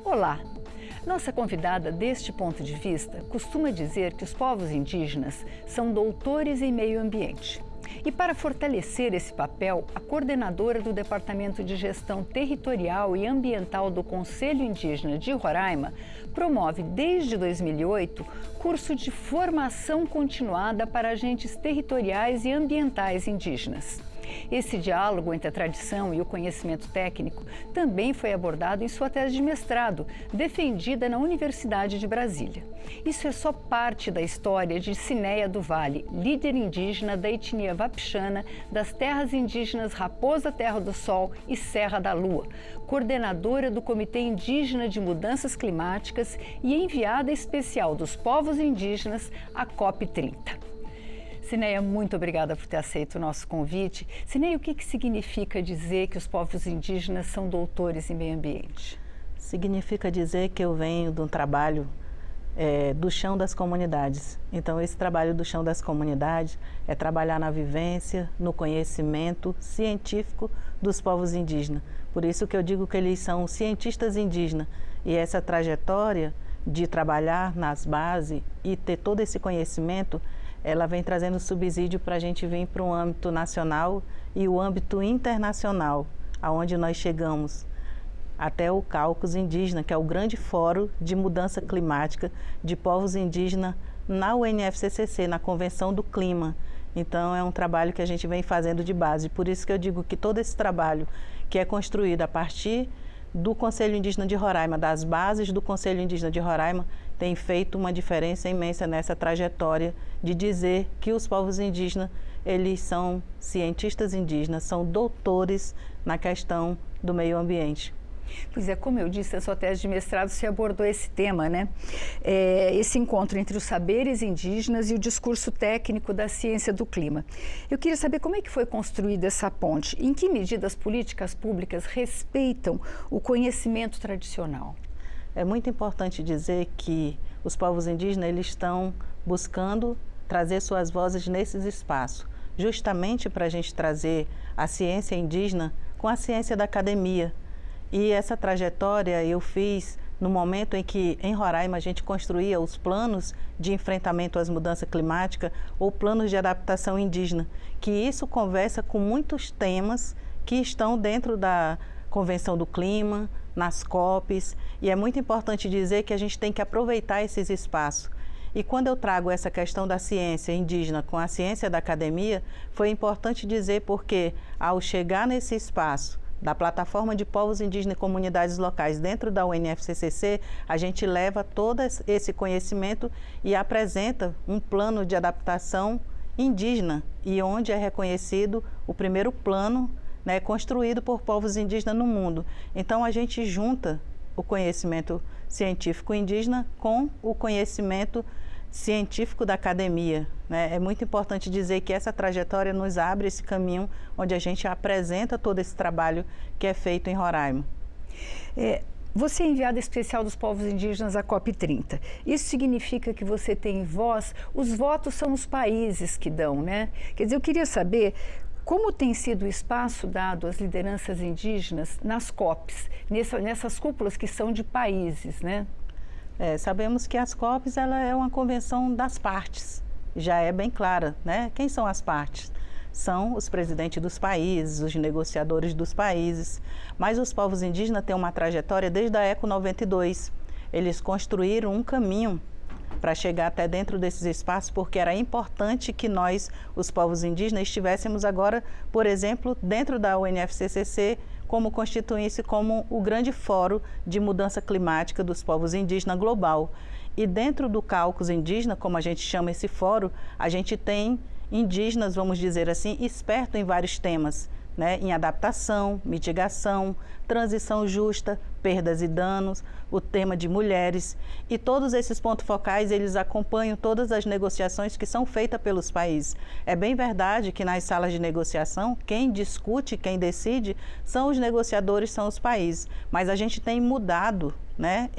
Olá! Nossa convidada, deste ponto de vista, costuma dizer que os povos indígenas são doutores em meio ambiente. E para fortalecer esse papel, a coordenadora do Departamento de Gestão Territorial e Ambiental do Conselho Indígena de Roraima promove, desde 2008, curso de formação continuada para agentes territoriais e ambientais indígenas. Esse diálogo entre a tradição e o conhecimento técnico também foi abordado em sua tese de mestrado, defendida na Universidade de Brasília. Isso é só parte da história de Cineia do Vale, líder indígena da etnia Wapixana das terras indígenas Raposa Terra do Sol e Serra da Lua, coordenadora do Comitê Indígena de Mudanças Climáticas e enviada especial dos povos indígenas à COP30. Cineia, muito obrigada por ter aceito o nosso convite. Cineia, o que significa dizer que os povos indígenas são doutores em meio ambiente? Significa dizer que eu venho de um trabalho do chão das comunidades. Então, esse trabalho do chão das comunidades é trabalhar na vivência, no conhecimento científico dos povos indígenas. Por isso que eu digo que eles são cientistas indígenas. E essa trajetória de trabalhar nas bases e ter todo esse conhecimento, ela vem trazendo subsídio para a gente vir para um âmbito nacional e o âmbito internacional, aonde nós chegamos até o Caucus Indígena, que é o grande fórum de mudança climática de povos indígenas na UNFCCC, na Convenção do Clima. Então é um trabalho que a gente vem fazendo de base. Por isso que eu digo que todo esse trabalho que é construído a partir do Conselho Indígena de Roraima, das bases do Conselho Indígena de Roraima, tem feito uma diferença imensa nessa trajetória de dizer que os povos indígenas, eles são cientistas indígenas, são doutores na questão do meio ambiente. Pois é, como eu disse, na sua tese de mestrado você abordou esse tema, né? Esse encontro entre os saberes indígenas e o discurso técnico da ciência do clima. Eu queria saber como é que foi construída essa ponte, em que medida as políticas públicas respeitam o conhecimento tradicional? É muito importante dizer que os povos indígenas eles estão buscando trazer suas vozes nesses espaços, justamente para a gente trazer a ciência indígena com a ciência da academia. E essa trajetória eu fiz no momento em que, em Roraima, a gente construía os planos de enfrentamento às mudanças climáticas ou planos de adaptação indígena, que isso conversa com muitos temas que estão dentro da Convenção do Clima, nas COPs, e é muito importante dizer que a gente tem que aproveitar esses espaços. E quando eu trago essa questão da ciência indígena com a ciência da academia, foi importante dizer porque, ao chegar nesse espaço, da plataforma de povos indígenas e comunidades locais dentro da UNFCCC, a gente leva todo esse conhecimento e apresenta um plano de adaptação indígena, e onde é reconhecido o primeiro plano, né, construído por povos indígenas no mundo. Então a gente junta o conhecimento científico indígena com o conhecimento científico da academia, né? É muito importante dizer que essa trajetória nos abre esse caminho onde a gente apresenta todo esse trabalho que é feito em Roraima. Você é enviada especial dos povos indígenas à COP30. Isso significa que você tem voz? Os votos são os países que dão, né? Quer dizer, eu queria saber como tem sido o espaço dado às lideranças indígenas nas COPs, nessas cúpulas que são de países, né? Sabemos que as COPs ela é uma convenção das partes, já é bem clara, né? Quem são as partes? São os presidentes dos países, os negociadores dos países, mas os povos indígenas têm uma trajetória desde a ECO 92. Eles construíram um caminho para chegar até dentro desses espaços, porque era importante que nós, os povos indígenas, estivéssemos agora, por exemplo, dentro da UNFCCC, como constituísse como o grande fórum de mudança climática dos povos indígenas global. E dentro do Caucus Indígena, como a gente chama esse fórum, a gente tem indígenas, vamos dizer assim, expertos em vários temas, né, em adaptação, mitigação, transição justa, perdas e danos, o tema de mulheres, e todos esses pontos focais, eles acompanham todas as negociações que são feitas pelos países. É bem verdade que nas salas de negociação, quem discute, quem decide, são os negociadores, são os países, mas a gente tem mudado, né,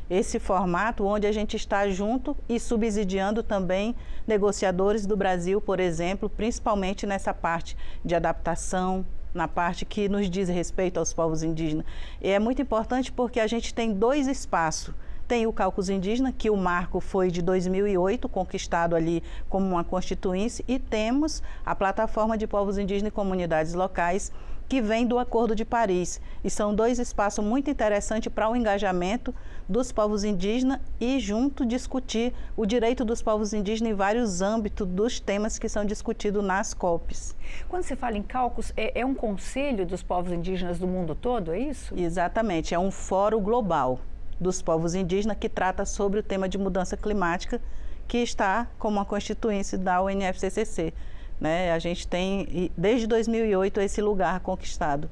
esse formato onde a gente está junto e subsidiando também negociadores do Brasil, por exemplo, principalmente nessa parte de adaptação, na parte que nos diz respeito aos povos indígenas. E é muito importante porque a gente tem dois espaços. Tem o Caucus Indígena, que o marco foi de 2008, conquistado ali como uma constituinte, e temos a Plataforma de Povos Indígenas e Comunidades Locais, que vem do Acordo de Paris. E são dois espaços muito interessantes para o engajamento dos povos indígenas e junto discutir o direito dos povos indígenas em vários âmbitos dos temas que são discutidos nas COPs. Quando você fala em Caucus, é um conselho dos povos indígenas do mundo todo, é isso? Exatamente, é um fórum global dos povos indígenas que trata sobre o tema de mudança climática, que está como uma constituinte da UNFCCC. Né? A gente tem, desde 2008, esse lugar conquistado.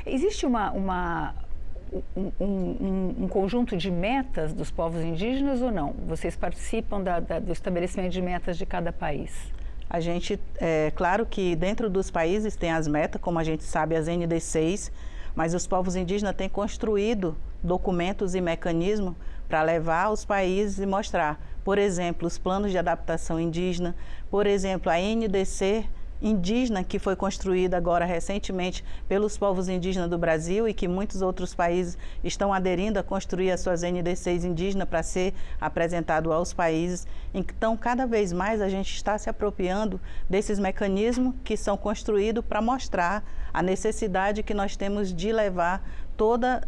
Existe um conjunto de metas dos povos indígenas ou não? Vocês participam do estabelecimento de metas de cada país? A gente, claro que dentro dos países tem as metas, como a gente sabe, as NDCs, mas os povos indígenas têm construído documentos e mecanismos para levar aos países e mostrar, por exemplo, os planos de adaptação indígena, por exemplo, a NDC indígena, que foi construída agora recentemente pelos povos indígenas do Brasil e que muitos outros países estão aderindo a construir as suas NDCs indígenas para ser apresentado aos países. Então, cada vez mais a gente está se apropriando desses mecanismos que são construídos para mostrar a necessidade que nós temos de levar toda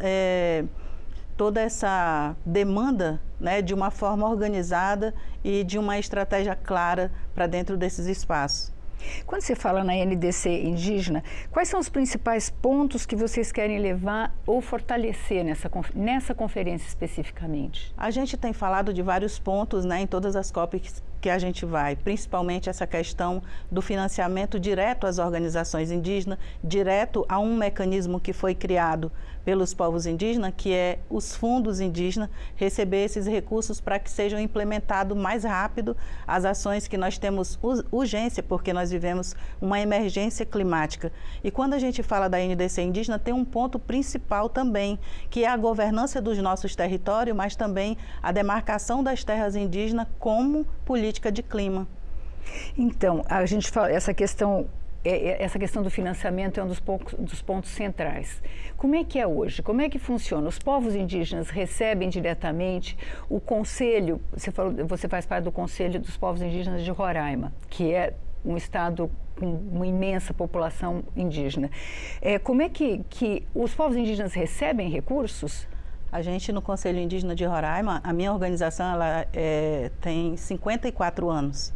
essa demanda, né, de uma forma organizada e de uma estratégia clara para dentro desses espaços. Quando você fala na NDC indígena, quais são os principais pontos que vocês querem levar ou fortalecer nessa conferência especificamente? A gente tem falado de vários pontos, né, em todas as COPs que a gente vai, principalmente essa questão do financiamento direto às organizações indígenas, direto a um mecanismo que foi criado pelos povos indígenas, que é os fundos indígenas, receber esses recursos para que sejam implementados mais rápido as ações que nós temos urgência, porque nós vivemos uma emergência climática. E quando a gente fala da NDC indígena, tem um ponto principal também, que é a governança dos nossos territórios, mas também a demarcação das terras indígenas como política de clima. Então, a gente fala, essa questão do financiamento é um dos pontos centrais. Como é que é hoje? Como é que funciona? Os povos indígenas recebem diretamente o conselho, você faz parte do Conselho dos Povos Indígenas de Roraima, que é um estado com uma imensa população indígena. Como é que os povos indígenas recebem recursos? A gente, no Conselho Indígena de Roraima, a minha organização ela, tem 54 anos.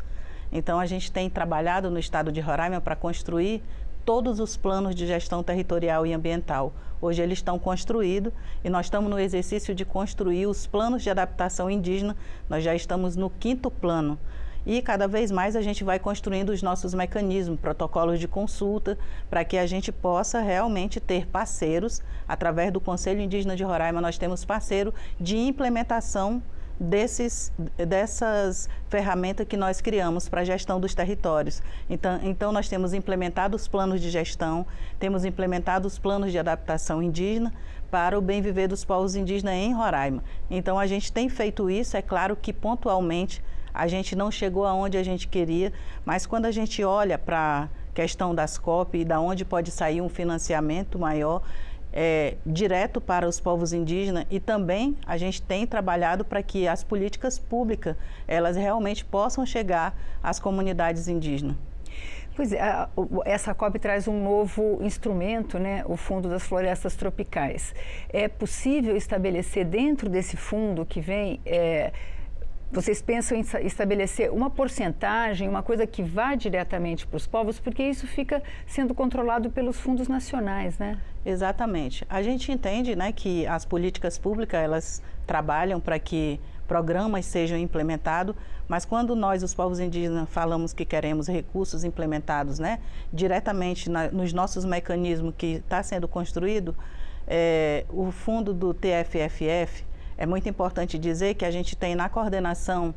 Então, a gente tem trabalhado no estado de Roraima para construir todos os planos de gestão territorial e ambiental. Hoje eles estão construídos e nós estamos no exercício de construir os planos de adaptação indígena. Nós já estamos no 5º plano. E cada vez mais a gente vai construindo os nossos mecanismos, protocolos de consulta, para que a gente possa realmente ter parceiros. Através do Conselho Indígena de Roraima, nós temos parceiro de implementação dessas ferramentas que nós criamos para a gestão dos territórios. Então, nós temos implementado os planos de gestão, temos implementado os planos de adaptação indígena para o bem viver dos povos indígenas em Roraima. Então, a gente tem feito isso, é claro que pontualmente a gente não chegou aonde a gente queria, mas quando a gente olha para a questão das COP e da onde pode sair um financiamento maior, direto para os povos indígenas, e também a gente tem trabalhado para que as políticas públicas, elas realmente possam chegar às comunidades indígenas. Pois é, essa COP traz um novo instrumento, né? O Fundo das Florestas Tropicais. É possível estabelecer dentro desse fundo que vem... Vocês pensam em estabelecer uma porcentagem, uma coisa que vá diretamente para os povos, porque isso fica sendo controlado pelos fundos nacionais, né? Exatamente. A gente entende, né, que as políticas públicas, elas trabalham para que programas sejam implementados, mas quando nós, os povos indígenas, falamos que queremos recursos implementados, né, diretamente nos nossos mecanismos que está sendo construído, o fundo do TFFF, é muito importante dizer que a gente tem na coordenação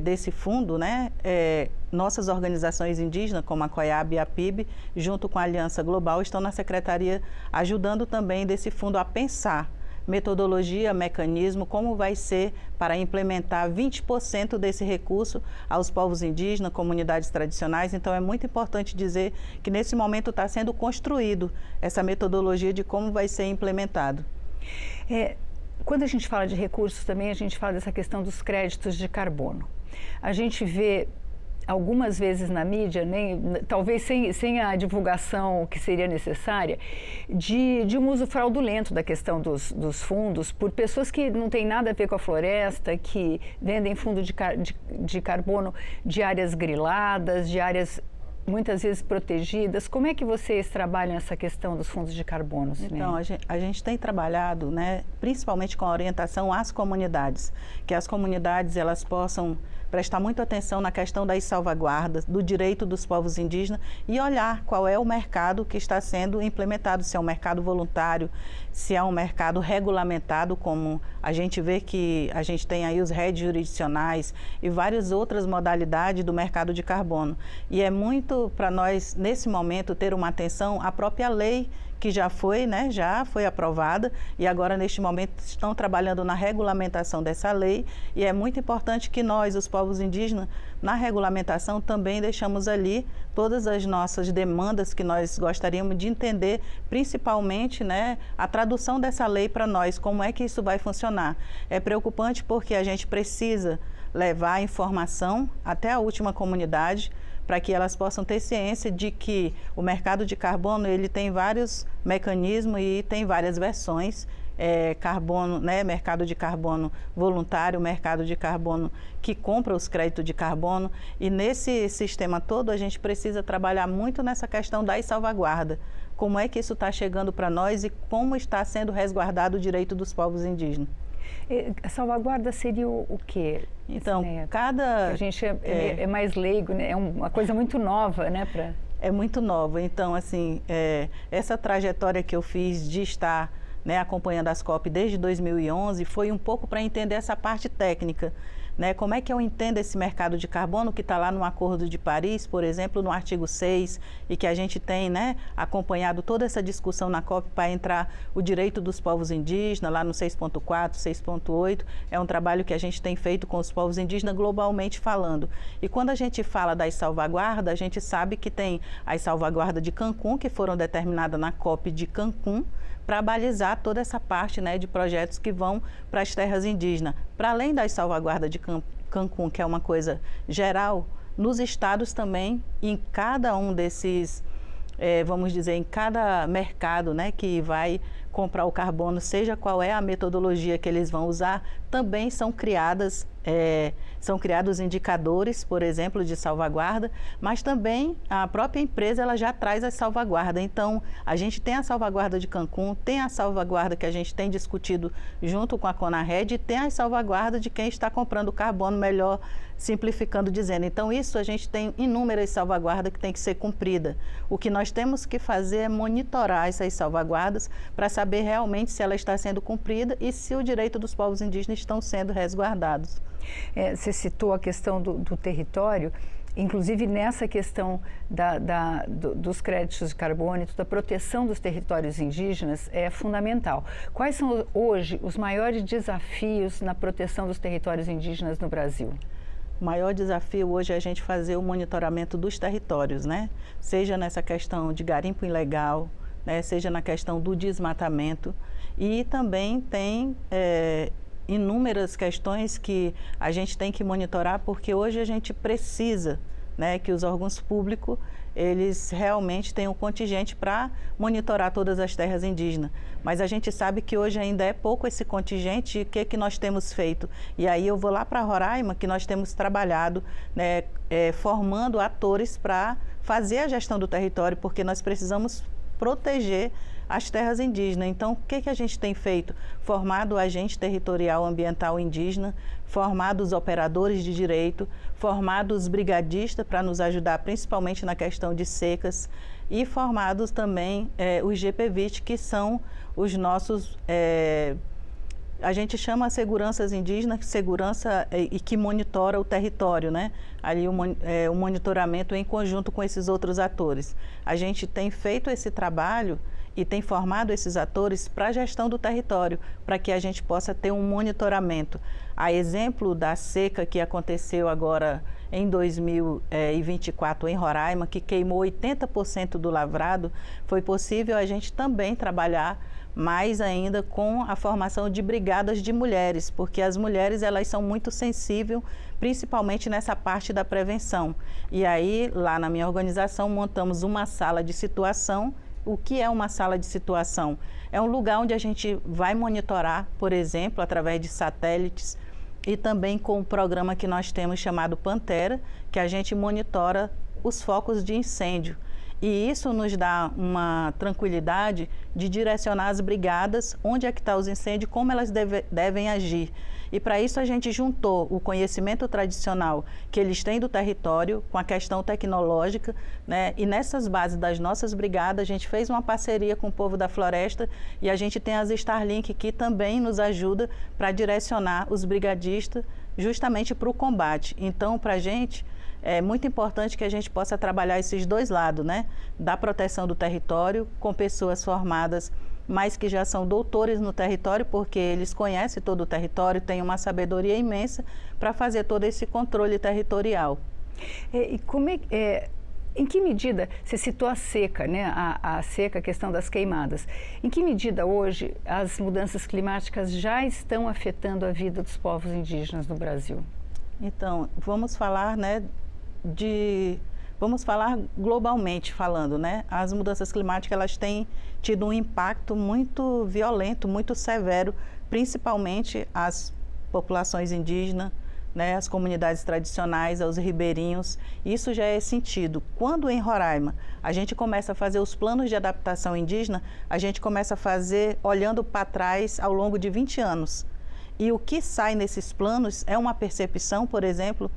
desse fundo, né, nossas organizações indígenas, como a COIAB e a PIB, junto com a Aliança Global, estão na Secretaria ajudando também desse fundo a pensar metodologia, mecanismo, como vai ser para implementar 20% desse recurso aos povos indígenas, comunidades tradicionais. Então, é muito importante dizer que nesse momento está sendo construído essa metodologia de como vai ser implementado. Quando a gente fala de recursos também, a gente fala dessa questão dos créditos de carbono. A gente vê algumas vezes na mídia, talvez sem a divulgação que seria necessária, de um uso fraudulento da questão dos fundos por pessoas que não têm nada a ver com a floresta, que vendem fundo de carbono de áreas griladas, de áreas muitas vezes protegidas. Como é que vocês trabalham essa questão dos fundos de carbono? Então, a gente tem trabalhado, principalmente com a orientação às comunidades, que as comunidades elas possam prestar muita atenção na questão das salvaguardas, do direito dos povos indígenas e olhar qual é o mercado que está sendo implementado, se é um mercado voluntário, se é um mercado regulamentado, como a gente vê que a gente tem aí os redes jurisdicionais e várias outras modalidades do mercado de carbono. E é muito para nós, nesse momento, ter uma atenção à própria lei que já foi aprovada e agora, neste momento, estão trabalhando na regulamentação dessa lei e é muito importante que nós, os povos indígenas, na regulamentação também deixamos ali todas as nossas demandas que nós gostaríamos de entender, principalmente a tradução dessa lei para nós, como é que isso vai funcionar. É preocupante porque a gente precisa levar a informação até a última comunidade, para que elas possam ter ciência de que o mercado de carbono ele tem vários mecanismos e tem várias versões. Mercado de carbono voluntário, mercado de carbono que compra os créditos de carbono. E nesse sistema todo a gente precisa trabalhar muito nessa questão das salvaguardas. Como é que isso está chegando para nós e como está sendo resguardado o direito dos povos indígenas. A salvaguarda seria o quê? Então, a gente é mais leigo, é uma coisa muito nova, É muito nova. Então, assim, essa trajetória que eu fiz de estar acompanhando as COP desde 2011 foi um pouco para entender essa parte técnica. Como é que eu entendo esse mercado de carbono que está lá no Acordo de Paris, por exemplo, no artigo 6, e que a gente tem acompanhado toda essa discussão na COP para entrar o direito dos povos indígenas, lá no 6.4, 6.8, é um trabalho que a gente tem feito com os povos indígenas globalmente falando. E quando a gente fala das salvaguardas, a gente sabe que tem as salvaguardas de Cancún, que foram determinadas na COP de Cancún, para balizar toda essa parte de projetos que vão para as terras indígenas. Para além das salvaguardas de Cancún, que é uma coisa geral, nos estados também, em cada um desses, vamos dizer, em cada mercado que vai comprar o carbono, seja qual é a metodologia que eles vão usar, também são criados indicadores, por exemplo, de salvaguarda, mas também a própria empresa ela já traz a salvaguarda. Então, a gente tem a salvaguarda de Cancún, tem a salvaguarda que a gente tem discutido junto com a CONARED e tem a salvaguarda de quem está comprando carbono, melhor simplificando dizendo. Então, isso a gente tem inúmeras salvaguardas que tem que ser cumprida. O que nós temos que fazer é monitorar essas salvaguardas para saber realmente se ela está sendo cumprida e se o direito dos povos indígenas estão sendo resguardados. Você citou a questão do território, inclusive nessa questão dos créditos de carbono, da proteção dos territórios indígenas é fundamental. Quais são hoje os maiores desafios na proteção dos territórios indígenas no Brasil? O maior desafio hoje é a gente fazer o monitoramento dos territórios, seja nessa questão de garimpo ilegal, seja na questão do desmatamento, e também tem inúmeras questões que a gente tem que monitorar, porque hoje a gente precisa que os órgãos públicos eles realmente têm um contingente para monitorar todas as terras indígenas. Mas a gente sabe que hoje ainda é pouco esse contingente. E o que nós temos feito? E aí eu vou lá para Roraima, que nós temos trabalhado formando atores para fazer a gestão do território, porque nós precisamos proteger as terras indígenas. Então, o que a gente tem feito? Formado o agente territorial ambiental indígena, formado os operadores de direito, formado os brigadistas para nos ajudar principalmente na questão de secas e formados também os GPVIT, que são os nossos... a gente chama seguranças indígenas, segurança e que monitora o território, Ali o monitoramento em conjunto com esses outros atores. A gente tem feito esse trabalho e tem formado esses atores para a gestão do território, para que a gente possa ter um monitoramento. A exemplo da seca que aconteceu agora em 2024 em Roraima, que queimou 80% do lavrado, foi possível a gente também trabalhar mais ainda com a formação de brigadas de mulheres, porque as mulheres elas são muito sensíveis, principalmente nessa parte da prevenção. E aí, lá na minha organização, montamos uma sala de situação. O que é uma sala de situação? É um lugar onde a gente vai monitorar, por exemplo, através de satélites e também com um programa que nós temos chamado Pantera, que a gente monitora os focos de incêndio. E isso nos dá uma tranquilidade de direcionar as brigadas, onde é que estão os incêndios, como elas devem agir. E para isso a gente juntou o conhecimento tradicional que eles têm do território com a questão tecnológica, né? E nessas bases das nossas brigadas a gente fez uma parceria com o povo da floresta e a gente tem as Starlink que também nos ajuda para direcionar os brigadistas justamente para o combate. Então, para a gente é muito importante que a gente possa trabalhar esses dois lados, né? Da proteção do território com pessoas formadas, mas que já são doutores no território, porque eles conhecem todo o território, têm uma sabedoria imensa para fazer todo esse controle territorial. Em que medida, você citou a seca, né? A seca, a questão das queimadas. Em que medida hoje as mudanças climáticas já estão afetando a vida dos povos indígenas no Brasil? Então, vamos falar, né, vamos falar globalmente falando, né? As mudanças climáticas elas têm tido um impacto muito violento, muito severo, principalmente as populações indígenas, né, as comunidades tradicionais, aos ribeirinhos. Isso já é sentido. Quando em Roraima a gente começa a fazer os planos de adaptação indígena, a gente começa a fazer olhando para trás ao longo de 20 anos. E o que sai nesses planos é uma percepção, por exemplo,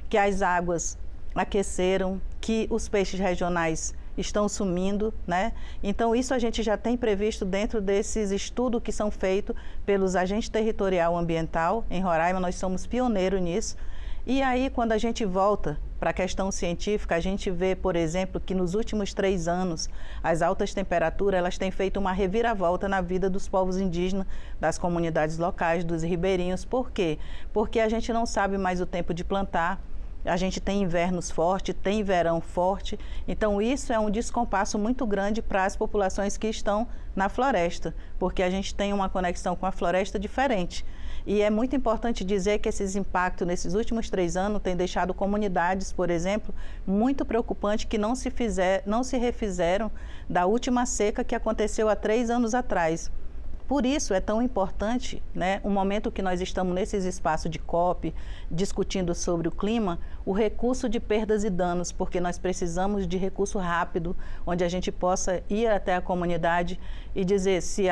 que as águas aqueceram, que os peixes regionais estão sumindo, né? Então, isso a gente já tem previsto dentro desses estudos que são feitos pelos agentes territorial ambiental. Em Roraima, nós somos pioneiros nisso. E aí, quando a gente volta para a questão científica, a gente vê, por exemplo, que nos últimos 3 anos, as altas temperaturas, elas têm feito uma reviravolta na vida dos povos indígenas, das comunidades locais, dos ribeirinhos. Por quê? Porque a gente não sabe mais o tempo de plantar, a gente tem invernos fortes, tem verão forte, então isso é um descompasso muito grande para as populações que estão na floresta, porque a gente tem uma conexão com a floresta diferente. E é muito importante dizer que esses impactos nesses últimos 3 anos têm deixado comunidades, por exemplo, muito preocupantes que não se refizeram da última seca que aconteceu há 3 anos atrás. Por isso é tão importante, né, o momento que nós estamos nesses espaços de COP, discutindo sobre o clima, o recurso de perdas e danos, porque nós precisamos de recurso rápido, onde a gente possa ir até a comunidade e dizer se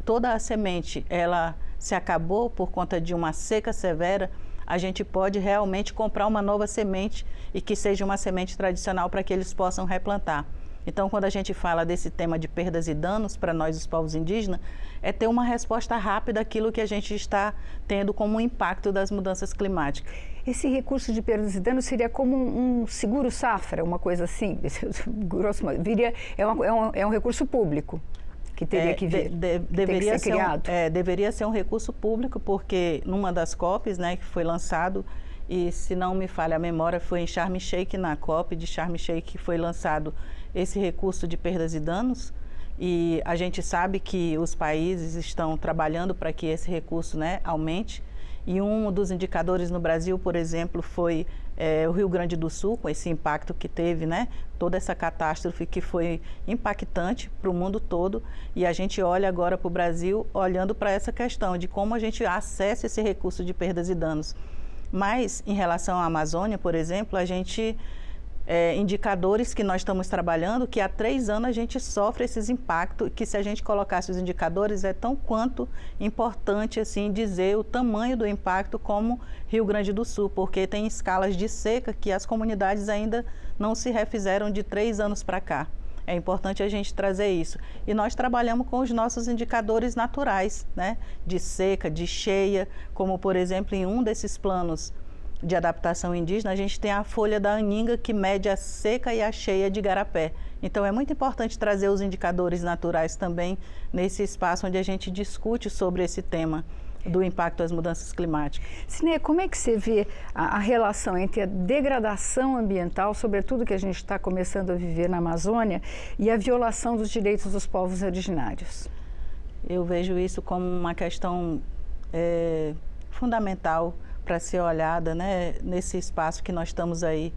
toda a semente ela se acabou por conta de uma seca severa, a gente pode realmente comprar uma nova semente e que seja uma semente tradicional para que eles possam replantar. Então, quando a gente fala desse tema de perdas e danos para nós, os povos indígenas, é ter uma resposta rápida àquilo que a gente está tendo como um impacto das mudanças climáticas. Esse recurso de perdas e danos seria como um seguro-safra, uma coisa assim? Grosso modo, é um recurso público que teria que vir, deveria ser criado? Deveria ser um recurso público, porque numa das COPs, né, que foi lançado, e se não me falha a memória, foi em Sharm el-Sheikh, na COP de Sharm el-Sheikh, que foi lançado esse recurso de perdas e danos, e a gente sabe que os países estão trabalhando para que esse recurso, né, aumente, e um dos indicadores no Brasil, por exemplo, foi o Rio Grande do Sul, com esse impacto que teve, né, toda essa catástrofe que foi impactante para o mundo todo, e a gente olha agora para o Brasil, olhando para essa questão de como a gente acessa esse recurso de perdas e danos. Mas, em relação à Amazônia, por exemplo, a gente, indicadores que nós estamos trabalhando, que há 3 anos a gente sofre esses impactos, que se a gente colocasse os indicadores, é tão quanto importante, assim, dizer o tamanho do impacto como Rio Grande do Sul, porque tem escalas de seca que as comunidades ainda não se refizeram de 3 anos para cá. É importante a gente trazer isso. E nós trabalhamos com os nossos indicadores naturais, né? De seca, de cheia, como por exemplo em um desses planos de adaptação indígena, a gente tem a folha da aninga, que mede a seca e a cheia de igarapé. Então, é muito importante trazer os indicadores naturais também nesse espaço onde a gente discute sobre esse tema do impacto das mudanças climáticas. Sinéia, como é que você vê a relação entre a degradação ambiental, sobretudo que a gente está começando a viver na Amazônia, e a violação dos direitos dos povos originários? Eu vejo isso como uma questão fundamental para ser olhada, né, nesse espaço que nós estamos aí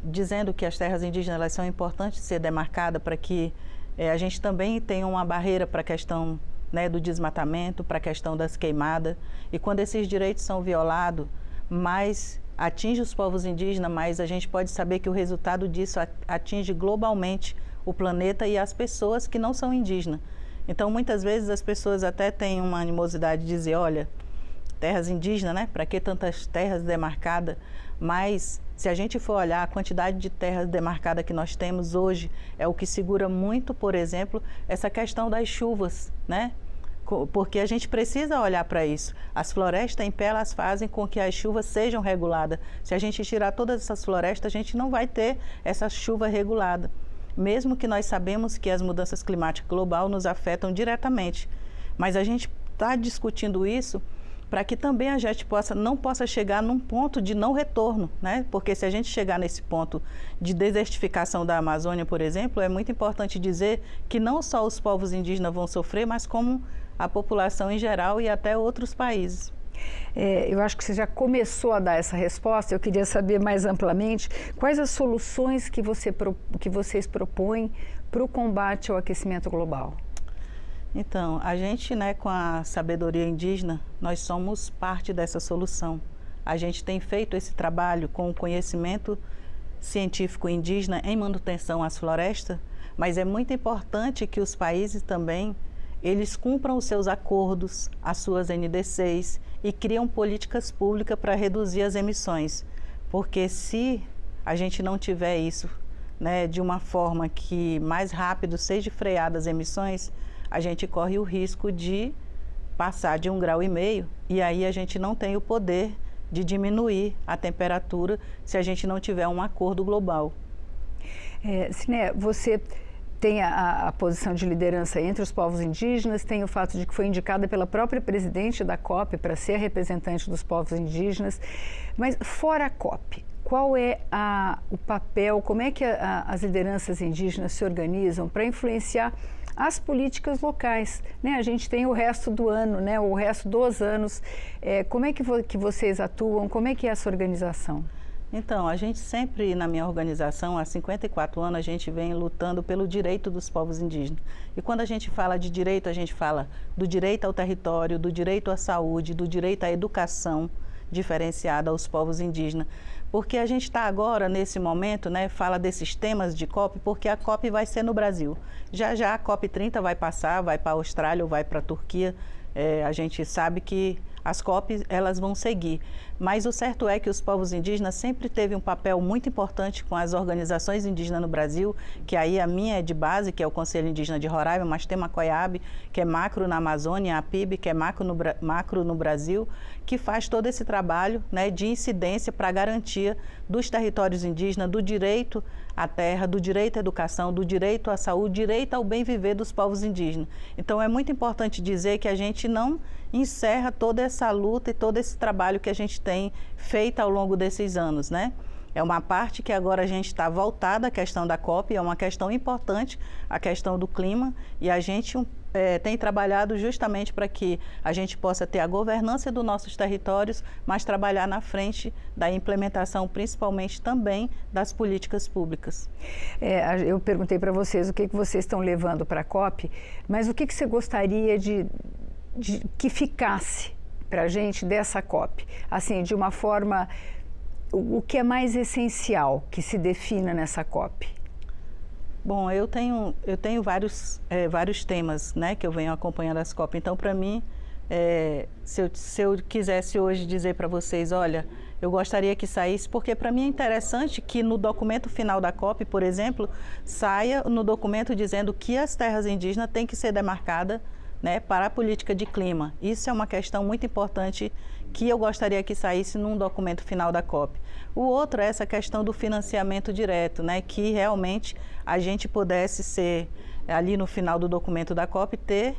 dizendo que as terras indígenas elas são importantes de ser demarcadas para que a gente também tenha uma barreira para a questão, né, do desmatamento, para a questão das queimadas. E quando esses direitos são violados, mais atinge os povos indígenas, mais a gente pode saber que o resultado disso atinge globalmente o planeta e as pessoas que não são indígenas. Então, muitas vezes as pessoas até têm uma animosidade de dizer, olha, terras indígenas, né? Para que tantas terras demarcadas? Mas, se a gente for olhar a quantidade de terras demarcadas que nós temos hoje, é o que segura muito, por exemplo, essa questão das chuvas, né? Porque a gente precisa olhar para isso. As florestas em pé, elas fazem com que as chuvas sejam reguladas. Se a gente tirar todas essas florestas, a gente não vai ter essa chuva regulada. Mesmo que nós sabemos que as mudanças climáticas globais nos afetam diretamente. Mas a gente está discutindo isso para que também a gente não possa chegar num ponto de não retorno, né? Porque se a gente chegar nesse ponto de desertificação da Amazônia, por exemplo, é muito importante dizer que não só os povos indígenas vão sofrer, mas como a população em geral e até outros países. Eu acho que você já começou a dar essa resposta. Eu queria saber mais amplamente quais as soluções que vocês propõem para o combate ao aquecimento global. Então, a gente, né, com a sabedoria indígena, nós somos parte dessa solução. A gente tem feito esse trabalho com o conhecimento científico indígena em manutenção às florestas, mas é muito importante que os países também eles cumpram os seus acordos, as suas NDCs e criam políticas públicas para reduzir as emissões. Porque se a gente não tiver isso, né, de uma forma que mais rápido seja freada as emissões, a gente corre o risco de passar de 1,5 grau e aí a gente não tem o poder de diminuir a temperatura se a gente não tiver um acordo global. Sinéia, você tem a posição de liderança entre os povos indígenas, tem o fato de que foi indicada pela própria presidente da COP para ser representante dos povos indígenas, mas fora a COP, qual é o papel, como é que as lideranças indígenas se organizam para influenciar as políticas locais, né? A gente tem o resto do ano, né? O resto dos anos, como é que vocês atuam, como é que é essa organização? Então, a gente sempre, na minha organização, há 54 anos, a gente vem lutando pelo direito dos povos indígenas. E quando a gente fala de direito, a gente fala do direito ao território, do direito à saúde, do direito à educação diferenciada aos povos indígenas. Porque a gente está agora, nesse momento, né, fala desses temas de COP, porque a COP vai ser no Brasil. Já já a COP 30 vai passar, vai para a Austrália ou vai para a Turquia. A gente sabe que as COPs, elas vão seguir. Mas o certo é que os povos indígenas sempre teve um papel muito importante com as organizações indígenas no Brasil, que aí a minha é de base, que é o Conselho Indígena de Roraima, mas tem a COIAB, que é macro na Amazônia, a PIB, que é macro no Brasil, que faz todo esse trabalho, né, de incidência para a garantia dos territórios indígenas, do direito à terra, do direito à educação, do direito à saúde, direito ao bem viver dos povos indígenas. Então é muito importante dizer que a gente não encerra toda essa luta e todo esse trabalho que a gente tem feito ao longo desses anos, né? É uma parte que agora a gente está voltada à questão da COP, é uma questão importante, a questão do clima, e a gente tem trabalhado justamente para que a gente possa ter a governança dos nossos territórios, mas trabalhar na frente da implementação, principalmente também das políticas públicas. Eu perguntei para vocês o que vocês estão levando para a COP, mas o que você gostaria de que ficasse para a gente dessa COP? Assim, de uma forma, o que é mais essencial que se defina nessa COP? Bom, eu tenho vários temas, né, que eu venho acompanhando as COP. Então, para mim, se eu quisesse hoje dizer para vocês, olha, eu gostaria que saísse, porque para mim é interessante que no documento final da COP, por exemplo, saia no documento dizendo que as terras indígenas têm que ser demarcadas né, para a política de clima. Isso é uma questão muito importante que eu gostaria que saísse num documento final da COP. O outro é essa questão do financiamento direto, né, que realmente a gente pudesse ser, ali no final do documento da COP, ter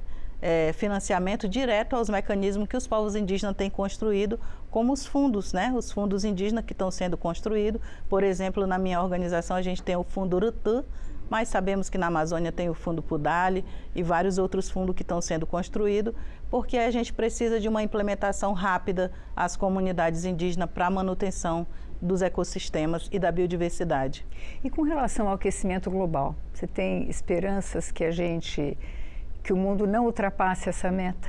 financiamento direto aos mecanismos que os povos indígenas têm construído, como os fundos, né? Os fundos indígenas que estão sendo construídos. Por exemplo, na minha organização a gente tem o Fundo Urutu, mas sabemos que na Amazônia tem o Fundo Pudali e vários outros fundos que estão sendo construídos, porque a gente precisa de uma implementação rápida às comunidades indígenas para a manutenção dos ecossistemas e da biodiversidade. E com relação ao aquecimento global, você tem esperanças que o mundo não ultrapasse essa meta?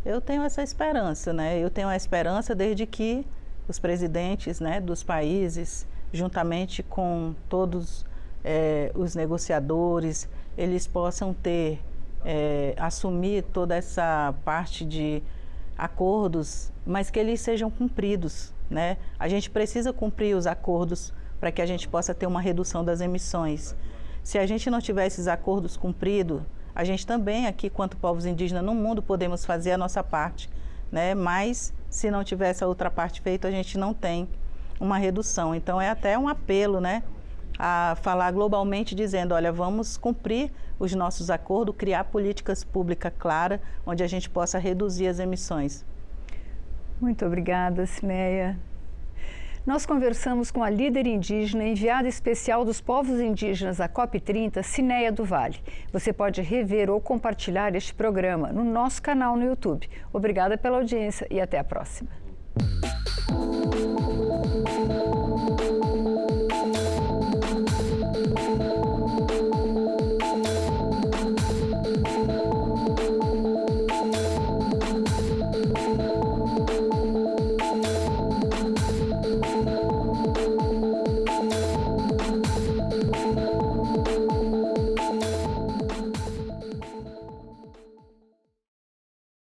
Eu tenho essa esperança, né? Eu tenho a esperança desde que os presidentes, né, dos países, juntamente com todos os negociadores, eles possam assumir toda essa parte de acordos, mas que eles sejam cumpridos, né? A gente precisa cumprir os acordos para que a gente possa ter uma redução das emissões. Se a gente não tiver esses acordos cumpridos, a gente também aqui, quanto povos indígenas no mundo, podemos fazer a nossa parte, né? Mas se não tiver essa outra parte feita, a gente não tem uma redução. Então é até um apelo, né, a falar globalmente dizendo, olha, vamos cumprir os nossos acordos, criar políticas públicas claras, onde a gente possa reduzir as emissões. Muito obrigada, Cineia. Nós conversamos com a líder indígena, enviada especial dos povos indígenas à COP30, Cineia do Vale. Você pode rever ou compartilhar este programa no nosso canal no YouTube. Obrigada pela audiência e até a próxima.